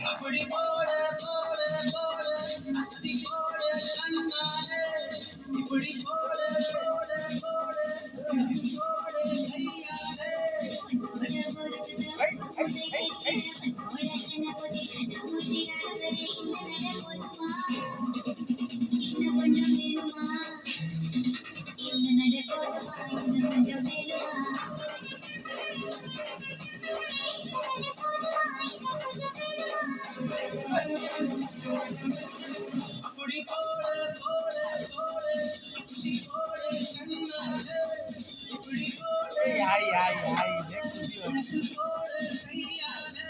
அப்படி போட போட போட அஸ்தி போட கண்ணாலே இப்படி போட போட போட போட கையாலே அப்படி போட போட போட அஸ்தி போட கண்ணாலே இப்படி போட போட கையாலே